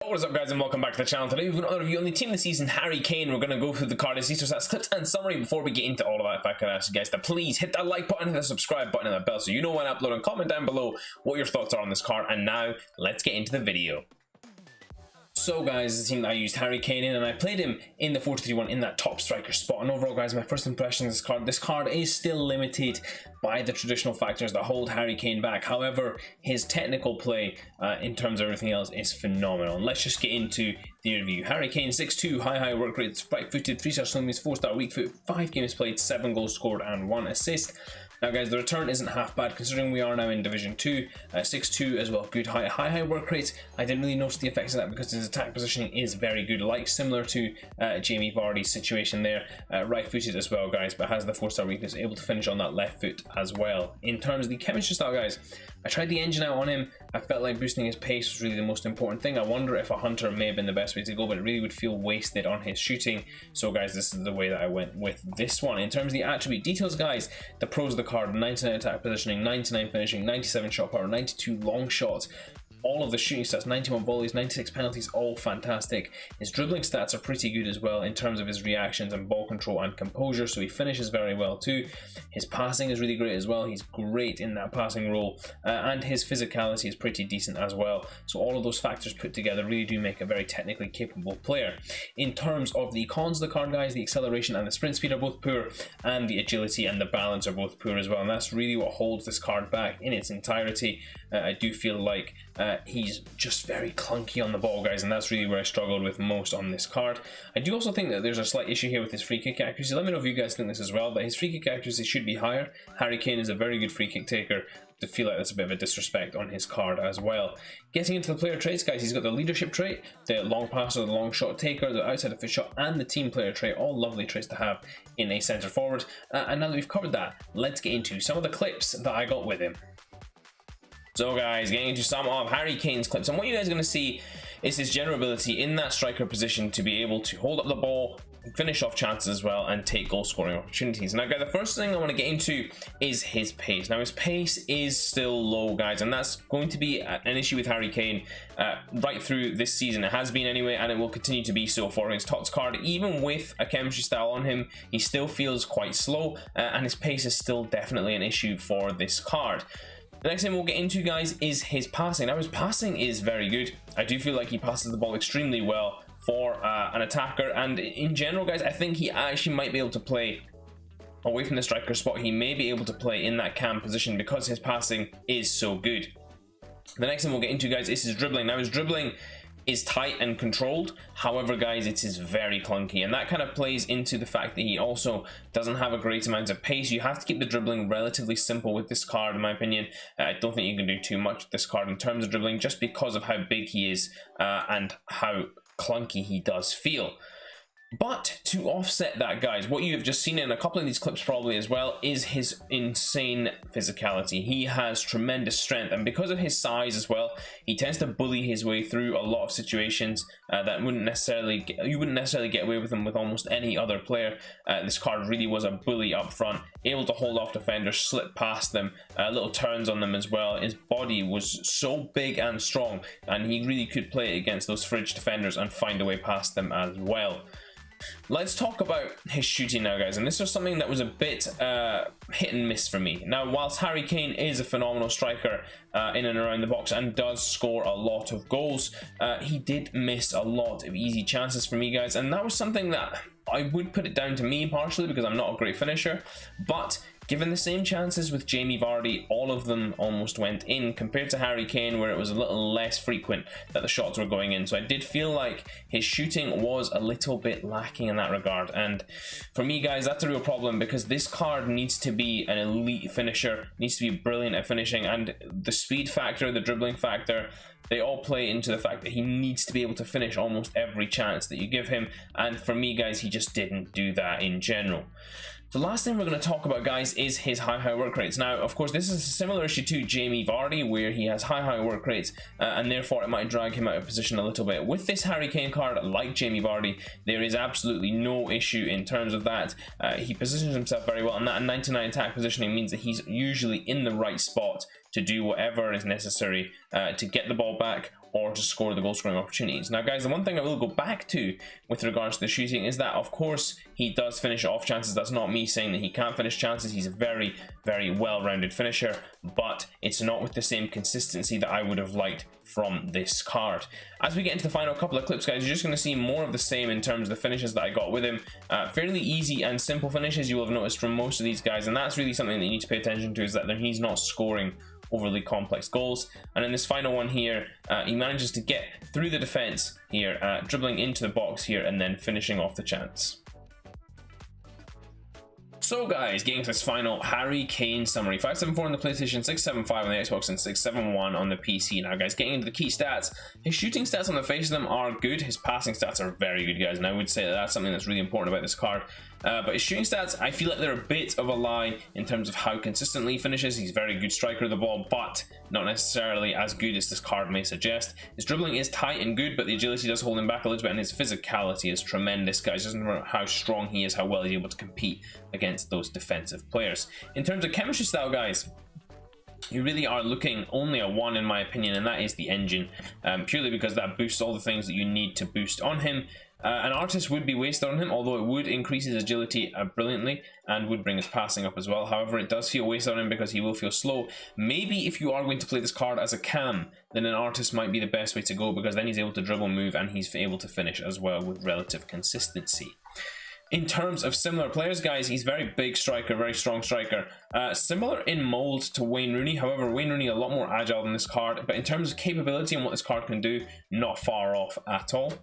What is up, guys, and welcome back to the channel. Today we have another review on the team of the season, Harry Kane. We're going to go through the card, his Easter stats, clips, and summary. Before we get into all of that, if I could ask you guys to please hit that like button, hit the subscribe button, and that bell so you know when I upload, and comment down below what your thoughts are on this card. And now, let's get into the video. So guys, the team that I used Harry Kane in, and I played him in the 4-3-1 in that top striker spot. And overall, guys, my first impression of this card is still limited by the traditional factors that hold Harry Kane back. However, his technical play in terms of everything else is phenomenal. And let's just get into the review. Harry Kane, 6'2", high work rate, right-footed, 3-star slimness, 4-star weak foot, 5 games played, 7 goals scored, and 1 assist. Now guys, the return isn't half bad considering we are now in Division 2, 6'2" as well, good high work rate. I didn't really notice the effects of that because his attack positioning is very good, like similar to Jamie Vardy's situation there, right-footed as well, guys, but has the 4-star weakness, able to finish on that left foot as well. In terms of the chemistry style, guys, I tried the engine out on him. I felt like boosting his pace was really the most important thing. I wonder if a hunter may have been the best way to go, but it really would feel wasted on his shooting. So guys, this is the way that I went with this one. In terms of the attribute details, guys, the pros of the card: 99 attack positioning, 99 finishing, 97 shot power, 92 long shots. All of the shooting stats, 91 volleys, 96 penalties, all fantastic. His dribbling stats are pretty good as well in terms of his reactions and ball control and composure, so he finishes very well too. His passing is really great as well. He's great in that passing role, and his physicality is pretty decent as well. So all of those factors put together really do make a very technically capable player. In terms of the cons of the card, guys, the acceleration and the sprint speed are both poor, and the agility and the balance are both poor as well, and that's really what holds this card back in its entirety. I do feel like he's just very clunky on the ball, guys, and that's really where I struggled with most on this card. I do also think that there's a slight issue here with his free kick accuracy. Let me know if you guys think this as well, but his free kick accuracy should be higher. Harry Kane is a very good free kick taker. I feel like that's a bit of a disrespect on his card as well. Getting into the player traits, guys, he's got the leadership trait, the long passer, the long shot taker, the outside of foot shot, and the team player trait. All lovely traits to have in a centre forward. And now that we've covered that, let's get into some of the clips that I got with him. So guys, getting into some of Harry Kane's clips, and what you guys are going to see is his general ability in that striker position to be able to hold up the ball, finish off chances as well, and take goal scoring opportunities. Now guys, the first thing I want to get into is his pace. Now his pace is still low, guys, and that's going to be an issue with Harry Kane right through this season. It has been anyway, and it will continue to be so for his tots card. Even with a chemistry style on him, he still feels quite slow, and his pace is still definitely an issue for this card. The next thing we'll get into, guys, is his passing. Now, his passing is very good. I do feel like he passes the ball extremely well for an attacker. And in general, guys, I think he actually might be able to play away from the striker spot. He may be able to play in that cam position because his passing is so good. The next thing we'll get into, guys, is his dribbling. Now, his dribbling is tight and controlled. However, guys, it is very clunky, and that kind of plays into the fact that he also doesn't have a great amount of pace. You have to keep the dribbling relatively simple with this card, in my opinion. I don't think you can do too much with this card in terms of dribbling, just because of how big he is and how clunky he does feel. But to offset that, guys, what you have just seen in a couple of these clips probably as well is his insane physicality. He has tremendous strength, and because of his size as well, he tends to bully his way through a lot of situations that you wouldn't necessarily get away with him with almost any other player. This card really was a bully up front, able to hold off defenders, slip past them, little turns on them as well. His body was so big and strong, and he really could play against those fridge defenders and find a way past them as well. Let's talk about his shooting now, guys, and this was something that was a bit hit and miss for me. Now, whilst Harry Kane is a phenomenal striker in and around the box and does score a lot of goals, he did miss a lot of easy chances for me, guys, and that was something that I would put it down to me partially because I'm not a great finisher, but given the same chances with Jamie Vardy, all of them almost went in, compared to Harry Kane, where it was a little less frequent that the shots were going in. So I did feel like his shooting was a little bit lacking in that regard. And for me, guys, that's a real problem because this card needs to be an elite finisher, needs to be brilliant at finishing, and the speed factor, the dribbling factor, they all play into the fact that he needs to be able to finish almost every chance that you give him. And for me, guys, he just didn't do that in general. The last thing we're going to talk about, guys, is his high work rates. Now, of course, this is a similar issue to Jamie Vardy, where he has high work rates, and therefore it might drag him out of position a little bit. With this Harry Kane card, like Jamie Vardy, there is absolutely no issue in terms of that. He positions himself very well, and that 99 attack positioning means that he's usually in the right spot to do whatever is necessary to get the ball back or to score the goal scoring opportunities. Now guys, the one thing I will go back to with regards to the shooting is that of course he does finish off chances. That's not me saying that he can't finish chances. He's a very, very well-rounded finisher, but it's not with the same consistency that I would have liked from this card. As we get into the final couple of clips, guys, you're just going to see more of the same in terms of the finishes that I got with him. Fairly easy and simple finishes, you will have noticed from most of these guys, and that's really something that you need to pay attention to, is that he's not scoring overly complex goals. And in this final one here, he manages to get through the defense here, dribbling into the box here, and then finishing off the chance. So guys, getting to this final Harry Kane summary. 574 on the PlayStation, 675 on the Xbox, and 671 on the PC. Now guys, getting into the key stats, his shooting stats on the face of them are good. His passing stats are very good, guys, and I would say that that's something that's really important about this card. But his shooting stats, I feel like they're a bit of a lie in terms of how consistently he finishes. He's a very good striker of the ball, but not necessarily as good as this card may suggest. His dribbling is tight and good, but the agility does hold him back a little bit, and his physicality is tremendous, guys. Doesn't matter how strong he is, how well he's able to compete against those defensive players. In terms of chemistry style, guys, you really are looking only at one in my opinion, and that is the engine, purely because that boosts all the things that you need to boost on him. An artist would be wasted on him, although it would increase his agility brilliantly and would bring his passing up as well. However, it does feel wasted on him because he will feel slow. Maybe if you are going to play this card as a cam, then an artist might be the best way to go, because then he's able to dribble, move, and he's able to finish as well with relative consistency. In terms of similar players, guys, he's very big striker, very strong striker. Similar in mold to Wayne Rooney. However, Wayne Rooney a lot more agile than this card, but in terms of capability and what this card can do, not far off at all.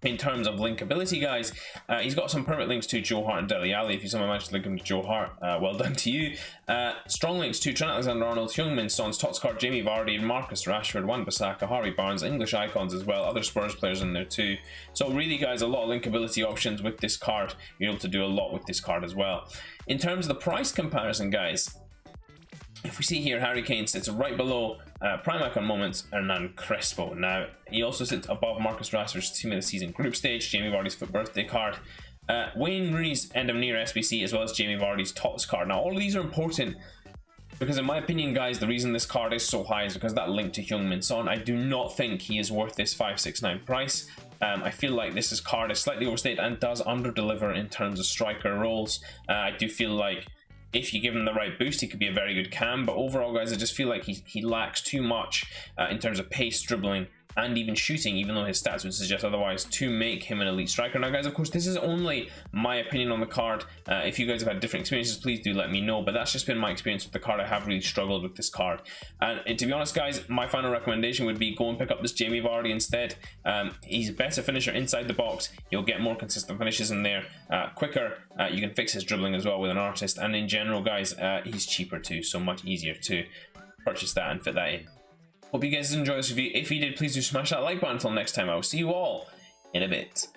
In terms of linkability, guys, he's got some perfect links to Joe Hart and Dele Alli. If you somehow managed to link him to Joe Hart, well done to you. Strong links to Trent Alexander-Arnold, Heung-min Son's tots card, Jamie Vardy, Marcus Rashford, Wan-Bissaka, Harvey Barnes, English icons as well, other Spurs players in there too. So really, guys, a lot of linkability options with this card. You're able to do a lot with this card as well. In terms of the price comparison, guys, if we see here, Harry Kane sits right below prime icon moments Hernan Crespo. Now, he also sits above Marcus Rashford's Team of the Season group stage, Jamie Vardy's FUT birthday card, Wayne Rooney's end of near SBC, as well as Jamie Vardy's tots card. Now, all of these are important because, in my opinion, guys, the reason this card is so high is because of that link to Heung-min Son. I do not think he is worth this 569 price. I feel like this card is slightly overstated and does under-deliver in terms of striker roles. I do feel like if you give him the right boost, he could be a very good cam, but overall, guys, I just feel like he lacks too much in terms of pace, dribbling, and even shooting, even though his stats would suggest otherwise, to make him an elite striker. Now, guys, of course, this is only my opinion on the card. If you guys have had different experiences, please do let me know, but that's just been my experience with the card. I have really struggled with this card, and to be honest, guys, my final recommendation would be go and pick up this Jamie Vardy instead. He's a better finisher inside the box. You'll get more consistent finishes in there, quicker. You can fix his dribbling as well with an artist, and in general, guys, he's cheaper too, so much easier to purchase that and fit that in. Hope you guys enjoyed this review. If you did, please do smash that like button. Until next time, I will see you all in a bit.